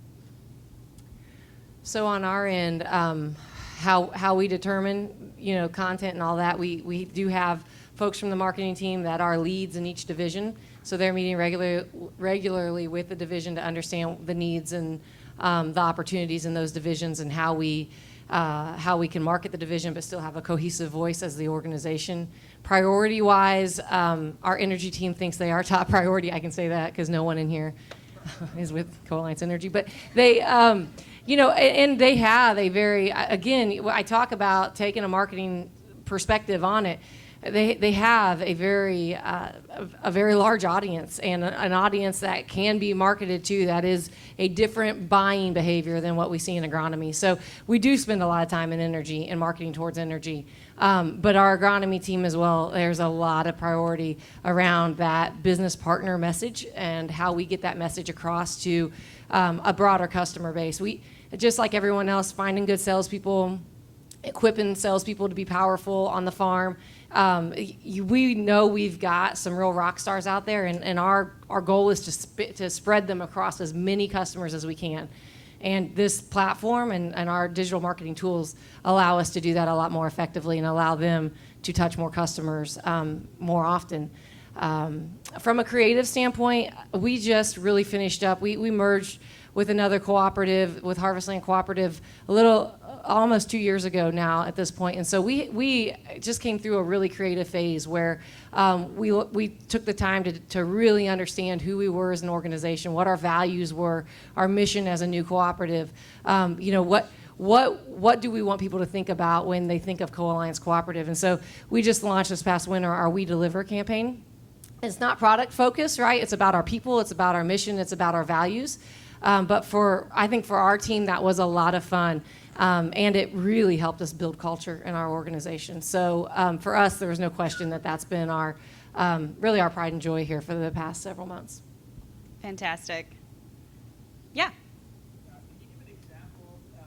[SPEAKER 2] So on our end, how we determine, content and all that, we do have folks from the marketing team that are leads in each division. So they're meeting regularly with the division to understand the needs and the opportunities in those divisions, and how we can market the division but still have a cohesive voice as the organization. Priority-wise, our energy team thinks they are top priority. I can say that because no one in here is with Co-Alliance Energy. But they, and they have a very, again, I talk about taking a marketing perspective on it. They have a very large audience, and an audience that can be marketed to, that is a different buying behavior than what we see in agronomy. So we do spend a lot of time in energy and marketing towards energy. But our agronomy team as well, there's a lot of priority around that business partner message and how we get that message across to a broader customer base. We, just like everyone else, finding good salespeople, equipping salespeople to be powerful on the farm. We know we've got some real rock stars out there, and our goal is to spread them across as many customers as we can. And this platform and our digital marketing tools allow us to do that a lot more effectively and allow them to touch more customers more often. From a creative standpoint, we just really finished up. We merged with another cooperative, with Harvestland Cooperative, a almost 2 years ago now at this point. And so we just came through a really creative phase where we took the time to really understand who we were as an organization, what our values were, our mission as a new cooperative. What do we want people to think about when they think of Co-Alliance Cooperative? And so we just launched this past winter our We Deliver campaign. It's not product focused, right? It's about our people, it's about our mission, it's about our values. But I think for our team, that was a lot of fun. And it really helped us build culture in our organization. So for us, there was no question that that's been really our pride and joy here for the past several months.
[SPEAKER 4] Fantastic. Yeah.
[SPEAKER 7] Can you give an example of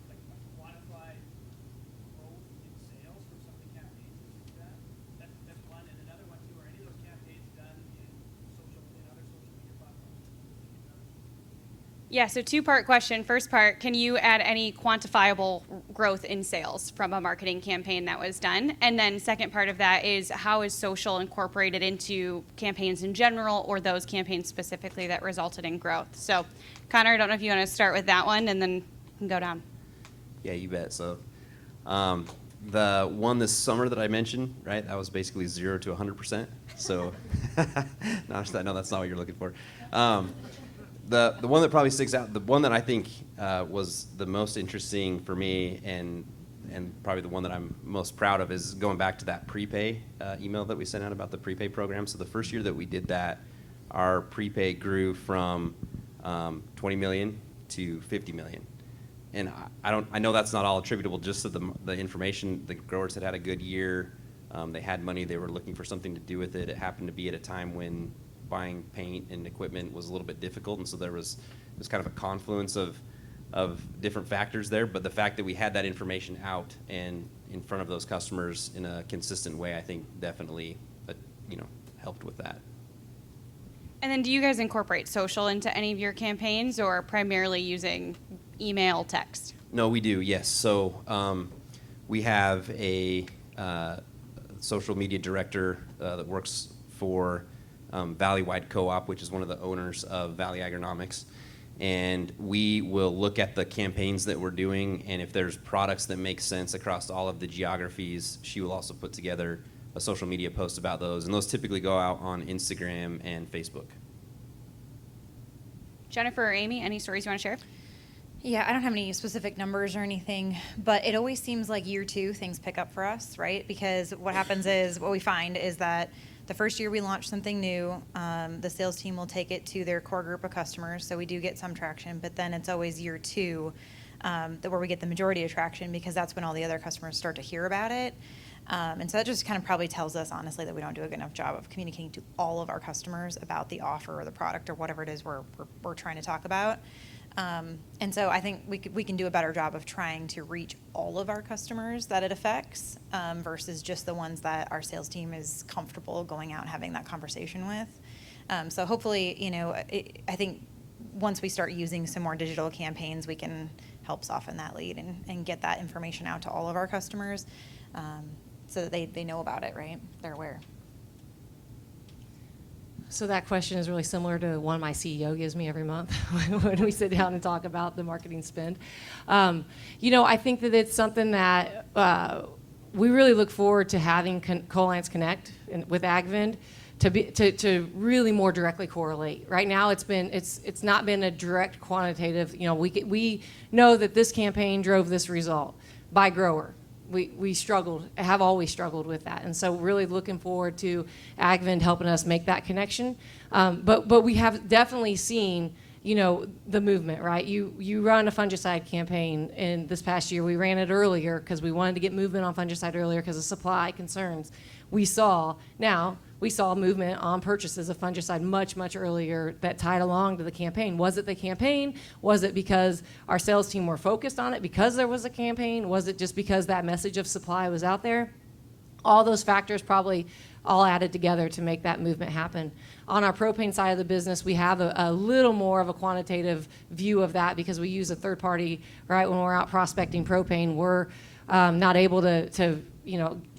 [SPEAKER 7] like a quantified growth in sales from some of the campaigns that you've done? That's one, and another one too. Are any of those campaigns done in other social media platforms?
[SPEAKER 4] Yeah, so two-part question. First part, can you add any quantifiable growth in sales from a marketing campaign that was done? And then second part of that is, how is social incorporated into campaigns in general, or those campaigns specifically that resulted in growth? So Connor, I don't know if you want to start with that one, and then you can go down.
[SPEAKER 5] Yeah, you bet. So the one this summer that I mentioned, right, that was basically 0 to 100%. So I know that's not what you're looking for. The one that probably sticks out, the one that I think was the most interesting for me, and probably the one that I'm most proud of, is going back to that prepay email that we sent out about the prepay program. So the first year that we did that, our prepay grew from 20 million to 50 million. And I know that's not all attributable just to the information. The growers had a good year. They had money. They were looking for something to do with it. It happened to be at a time when buying paint and equipment was a little bit difficult, and so there was kind of a confluence of different factors there. But the fact that we had that information out and in front of those customers in a consistent way, I think definitely helped with that.
[SPEAKER 4] And then do you guys incorporate social into any of your campaigns, or primarily using email, text?
[SPEAKER 5] No, we do, yes. So we have a social media director that works for Valley-wide Co-op, which is one of the owners of Valley Agronomics. And we will look at the campaigns that we're doing, and if there's products that make sense across all of the geographies, she will also put together a social media post about those. And those typically go out on Instagram and Facebook.
[SPEAKER 4] Jennifer or Amy, any stories you want to share?
[SPEAKER 3] Yeah, I don't have any specific numbers or anything, but it always seems like year 2 things pick up for us, right? Because what happens is, what we find is that the first year we launch something new, the sales team will take it to their core group of customers, so we do get some traction, but then it's always year 2 where we get the majority of traction, because that's when all the other customers start to hear about it. And so that just kind of probably tells us, honestly, that we don't do a good enough job of communicating to all of our customers about the offer or the product or whatever it is we're trying to talk about. And so I think we can do a better job of trying to reach all of our customers that it affects, versus just the ones that our sales team is comfortable going out and having that conversation with. So hopefully, I think once we start using some more digital campaigns, we can help soften that lead and get that information out to all of our customers, so that they know about it, right? They're aware.
[SPEAKER 2] So that question is really similar to one my CEO gives me every month when we sit down and talk about the marketing spend. I think that it's something that we really look forward to having Co-Alliance Connect with AgVend to really more directly correlate. Right now, it's not been a direct quantitative. We know that this campaign drove this result by grower. We have always struggled with that. And so really looking forward to AgVend helping us make that connection. But we have definitely seen, the movement, right? You run a fungicide campaign, and this past year we ran it earlier because we wanted to get movement on fungicide earlier because of supply concerns. We saw movement on purchases of fungicide much, much earlier that tied along to the campaign. Was it the campaign? Was it because our sales team were focused on it because there was a campaign? Was it just because that message of supply was out there? All those factors probably all added together to make that movement happen. On our propane side of the business, we have a little more of a quantitative view of that because we use a third party, right? When we're out prospecting propane, we're not able to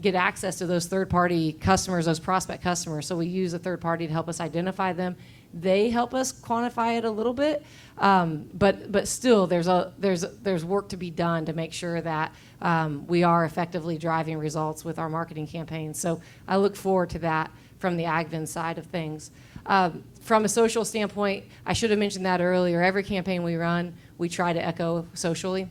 [SPEAKER 2] get access to those third-party customers, those prospect customers. So we use a third party to help us identify them They help us quantify it a little bit, but still, there's work to be done to make sure that we are effectively driving results with our marketing campaigns. So I look forward to that from the AgVend side of things. From a social standpoint, I should have mentioned that earlier. Every campaign we run, we try to echo socially.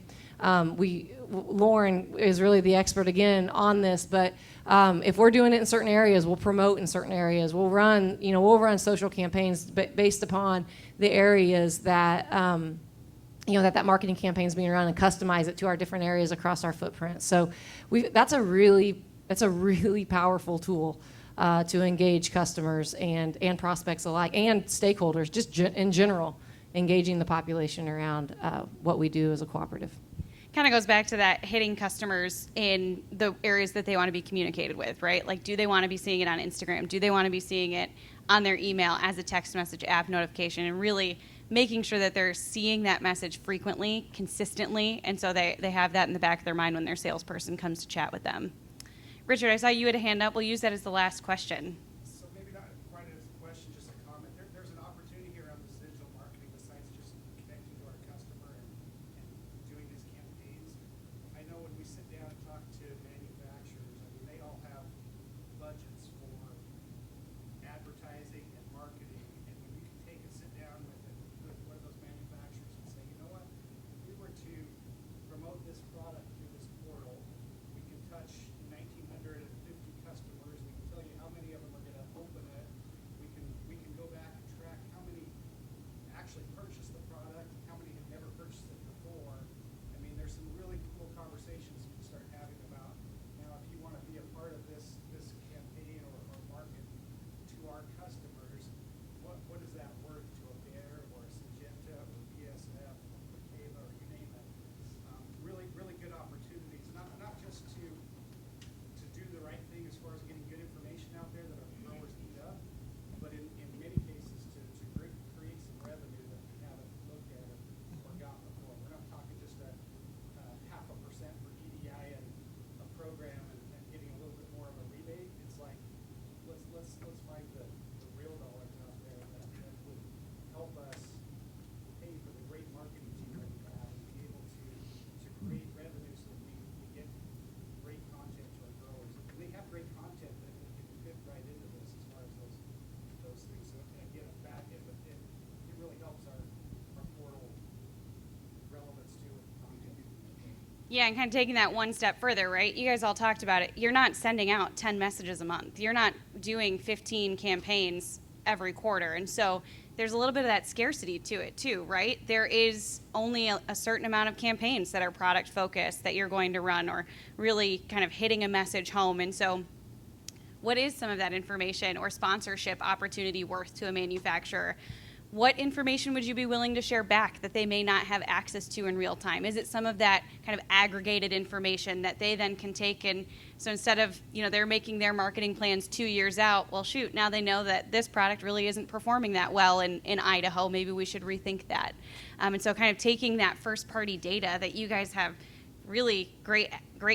[SPEAKER 2] Lauren is really the expert again on this, but if we're doing it in certain areas, we'll promote in certain areas. We'll run social campaigns based upon the areas that that marketing campaign is being run, and customize it to our different areas across our footprint. So that's a really powerful tool to engage customers and prospects alike, and stakeholders just in general, engaging the population around what we do as a cooperative.
[SPEAKER 4] Kind of goes back to that hitting customers in the areas that they want to be communicated with, right? Like, do they want to be seeing it on Instagram? Do they want to be seeing it on their email as a text message app notification? And really making sure that they're seeing that message frequently, consistently, and so they have that in the back of their mind when their salesperson comes to chat with them. Richard, I saw you had a hand up. We'll use that as the last question.
[SPEAKER 8] So maybe not quite as a question, just a comment. There's an opportunity here on this digital marketing besides just connecting to our customer and doing these campaigns. I know when we sit down and talk to manufacturers, I mean, they all have budgets for advertising and marketing, and when you can take and sit down with one of those manufacturers and say, you know what, if we were to promote this product through this portal, we can touch 1,950 customers. We can tell you how many of them are going to open it. We can go back and track how many actually purchased the product, how many have never purchased it before. I mean, there's some really cool conversations you can start having about, now if you want to be a part of this campaign or market to our customers, what is that worth to a Bayer or a Syngenta or BSF or Kinsler or you name it? Really good opportunities, not just to do the right thing as far as getting good information out there that our growers eat up, but in many cases to create some revenue that we haven't looked at or got before. We're not talking just a 0.5% for EDI and a program and getting a little bit more of a rebate. It's like let's find the real dollars out there that would help us pay for the great marketing team that we have and be able to create revenue so that we get great content to our growers. And they have great content that it can fit right into this as far as those things. So again, it's back end, but it really helps our portal relevance to it.
[SPEAKER 4] Yeah, and kind of taking that one step further, right? You guys all talked about it. You're not sending out 10 messages a month. You're not doing 15 campaigns every quarter. And so there's a little bit of that scarcity to it too, right? There is only a certain amount of campaigns that are product focused that you're going to run, or really kind of hitting a message home. And so what is some of that information or sponsorship opportunity worth to a manufacturer? What information would you be willing to share back that they may not have access to in real time? Is it some of that kind of aggregated information that they then can take, and so instead of, they're making their marketing plans 2 years out, well, shoot, now they know that this product really isn't performing that well in Idaho. Maybe we should rethink that. And so kind of taking that first party data that you guys have really great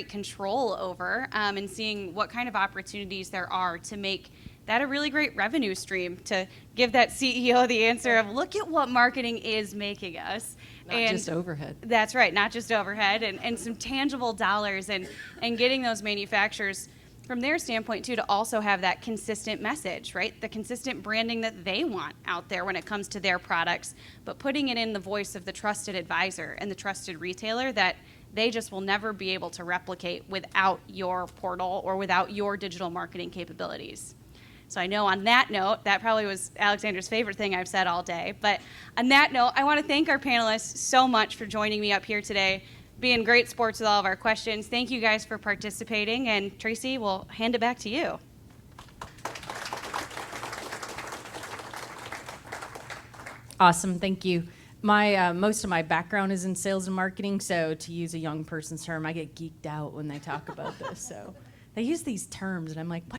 [SPEAKER 4] control over, and seeing what kind of opportunities there are to make that a really great revenue stream, to give that CEO the answer of, look at what marketing is making us.
[SPEAKER 2] Not just overhead.
[SPEAKER 4] That's right, not just overhead, and some tangible dollars, and getting those manufacturers from their standpoint too to also have that consistent message, right? The consistent branding that they want out there when it comes to their products, but putting it in the voice of the trusted advisor and the trusted retailer that they just will never be able to replicate without your portal or without your digital marketing capabilities. So I know on that note, that probably was Alexander's favorite thing I've said all day. But on that note, I want to thank our panelists so much for joining me up here today, being great sports with all of our questions. Thank you guys for participating. And Tracy, we'll hand it back to you.
[SPEAKER 1] Awesome, thank you. My most of my background is in sales and marketing, so to use a young person's term, I get geeked out when they talk about this. So they use these terms, and I'm like, what?